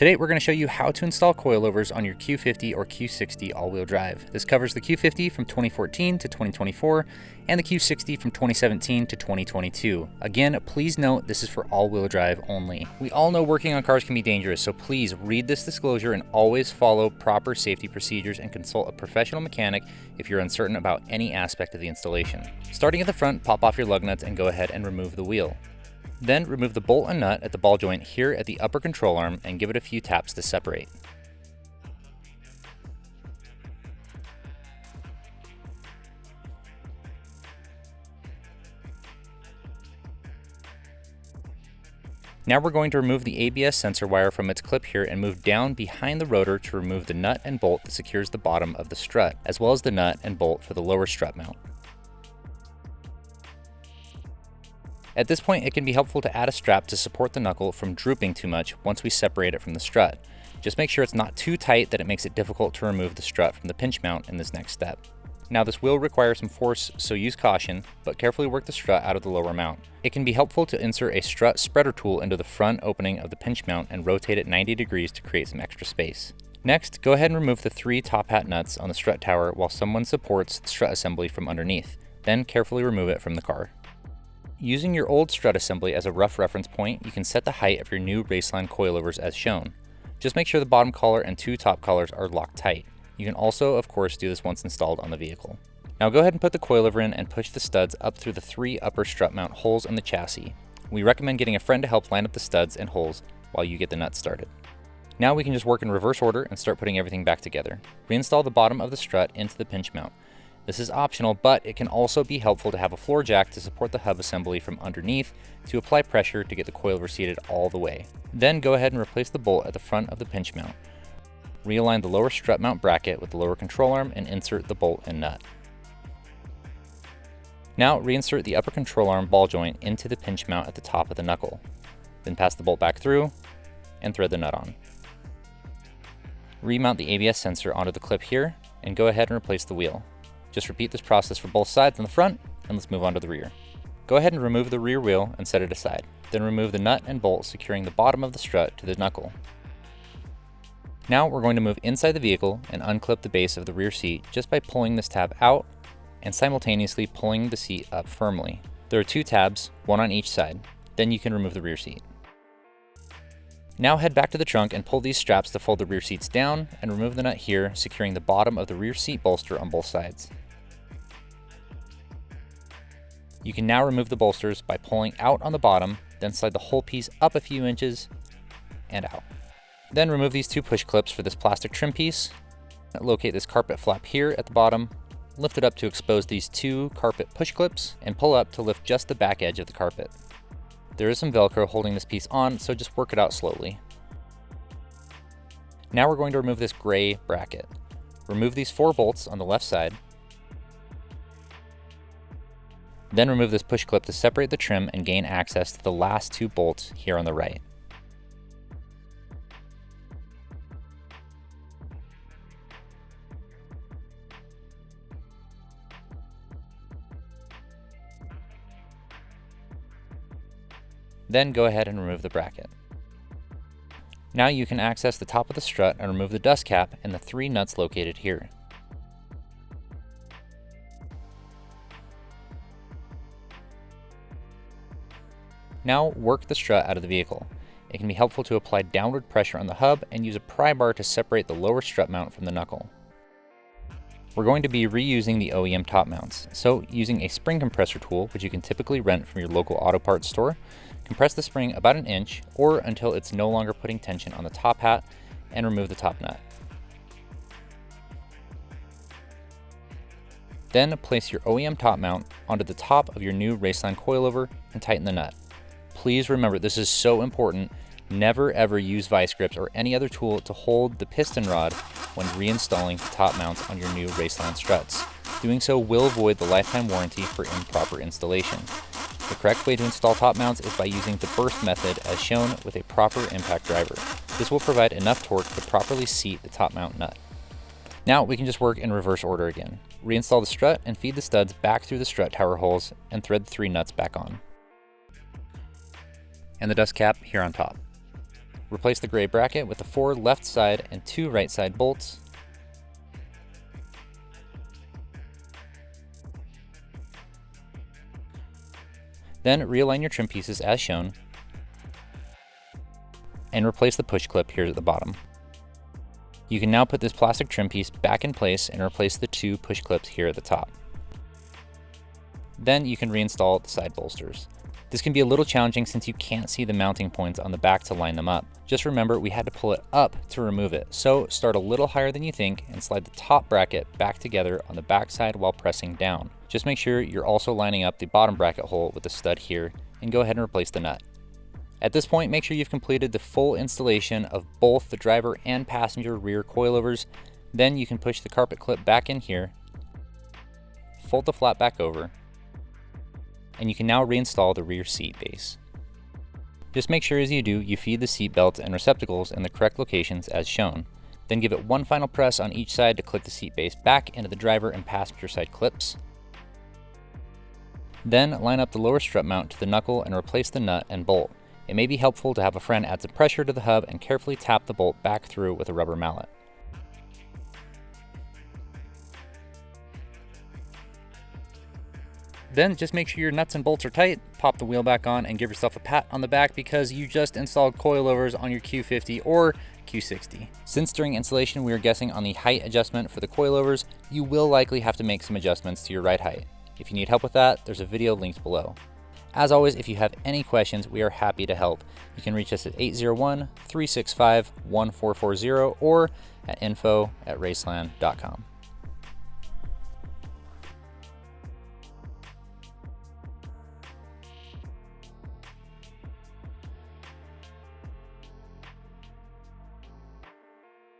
Today we're going to show you how to install coilovers on your Q50 or Q60 all-wheel drive. This covers the Q50 from 2014 to 2024 and the Q60 from 2017 to 2022. Again, please note this is for all-wheel drive only. We all know working on cars can be dangerous, so please read this disclosure and always follow proper safety procedures and consult a professional mechanic if you're uncertain about any aspect of the installation. Starting at the front, pop off your lug nuts and go ahead and remove the wheel. Then remove the bolt and nut at the ball joint here at the upper control arm and give it a few taps to separate. Now we're going to remove the ABS sensor wire from its clip here and move down behind the rotor to remove the nut and bolt that secures the bottom of the strut, as well as the nut and bolt for the lower strut mount. At this point, it can be helpful to add a strap to support the knuckle from drooping too much once we separate it from the strut. Just make sure it's not too tight that it makes it difficult to remove the strut from the pinch mount in this next step. Now this will require some force, so use caution, but carefully work the strut out of the lower mount. It can be helpful to insert a strut spreader tool into the front opening of the pinch mount and rotate it 90 degrees to create some extra space. Next, go ahead and remove the 3 top hat nuts on the strut tower while someone supports the strut assembly from underneath. Then carefully remove it from the car. Using your old strut assembly as a rough reference point, you can set the height of your new Raceland coilovers as shown. Just make sure the bottom collar and 2 top collars are locked tight. You can also, of course, do this once installed on the vehicle. Now go ahead and put the coilover in and push the studs up through the 3 upper strut mount holes in the chassis. We recommend getting a friend to help line up the studs and holes while you get the nuts started. Now we can just work in reverse order and start putting everything back together. Reinstall the bottom of the strut into the pinch mount. This is optional, but it can also be helpful to have a floor jack to support the hub assembly from underneath to apply pressure to get the coilover seated all the way. Then go ahead and replace the bolt at the front of the pinch mount. Realign the lower strut mount bracket with the lower control arm and insert the bolt and nut. Now reinsert the upper control arm ball joint into the pinch mount at the top of the knuckle. Then pass the bolt back through and thread the nut on. Remount the ABS sensor onto the clip here and go ahead and replace the wheel. Just repeat this process for both sides on the front, and let's move on to the rear. Go ahead and remove the rear wheel and set it aside. Then remove the nut and bolt securing the bottom of the strut to the knuckle. Now we're going to move inside the vehicle and unclip the base of the rear seat just by pulling this tab out and simultaneously pulling the seat up firmly. There are 2 tabs, one on each side. Then you can remove the rear seat. Now head back to the trunk and pull these straps to fold the rear seats down and remove the nut here, securing the bottom of the rear seat bolster on both sides. You can now remove the bolsters by pulling out on the bottom, then slide the whole piece up a few inches and out. Then remove these 2 push clips for this plastic trim piece. Locate this carpet flap here at the bottom, lift it up to expose these 2 carpet push clips, and pull up to lift just the back edge of the carpet. There is some Velcro holding this piece on, so just work it out slowly. Now we're going to remove this gray bracket. Remove these 4 bolts on the left side. Then remove this push clip to separate the trim and gain access to the last 2 bolts here on the right. Then go ahead and remove the bracket. Now you can access the top of the strut and remove the dust cap and the 3 nuts located here. Now work the strut out of the vehicle. It can be helpful to apply downward pressure on the hub and use a pry bar to separate the lower strut mount from the knuckle. We're going to be reusing the OEM top mounts, so using a spring compressor tool, which you can typically rent from your local auto parts store, compress the spring about 1 inch or until it's no longer putting tension on the top hat and remove the top nut. Then place your OEM top mount onto the top of your new Raceland coilover and tighten the nut. Please remember, this is so important. Never ever use vice grips or any other tool to hold the piston rod when reinstalling the top mounts on your new Raceland struts. Doing so will void the lifetime warranty for improper installation. The correct way to install top mounts is by using the burst method as shown with a proper impact driver. This will provide enough torque to properly seat the top mount nut. Now we can just work in reverse order again. Reinstall the strut and feed the studs back through the strut tower holes and thread the 3 nuts back on. And the dust cap here on top. Replace the gray bracket with the 4 left side and 2 right side bolts. Then realign your trim pieces as shown, and replace the push clip here at the bottom. You can now put this plastic trim piece back in place and replace the 2 push clips here at the top. Then you can reinstall the side bolsters. This can be a little challenging since you can't see the mounting points on the back to line them up. Just remember, we had to pull it up to remove it, so start a little higher than you think and slide the top bracket back together on the back side while pressing down. Just make sure you're also lining up the bottom bracket hole with the stud here, and go ahead and replace the nut. At this point, make sure you've completed the full installation of both the driver and passenger rear coilovers. Then you can push the carpet clip back in here, fold the flap back over, and you can now reinstall the rear seat base. Just make sure as you do, you feed the seat belts and receptacles in the correct locations as shown. Then give it one final press on each side to click the seat base back into the driver and passenger side clips. Then line up the lower strut mount to the knuckle and replace the nut and bolt. It may be helpful to have a friend add some pressure to the hub and carefully tap the bolt back through with a rubber mallet. Then just make sure your nuts and bolts are tight, pop the wheel back on, and give yourself a pat on the back because you just installed coilovers on your Q50 or Q60. Since during installation we are guessing on the height adjustment for the coilovers, you will likely have to make some adjustments to your ride height. If you need help with that, there's a video linked below. As always, if you have any questions, we are happy to help. You can reach us at 801-365-1440 or at info@raceland.com.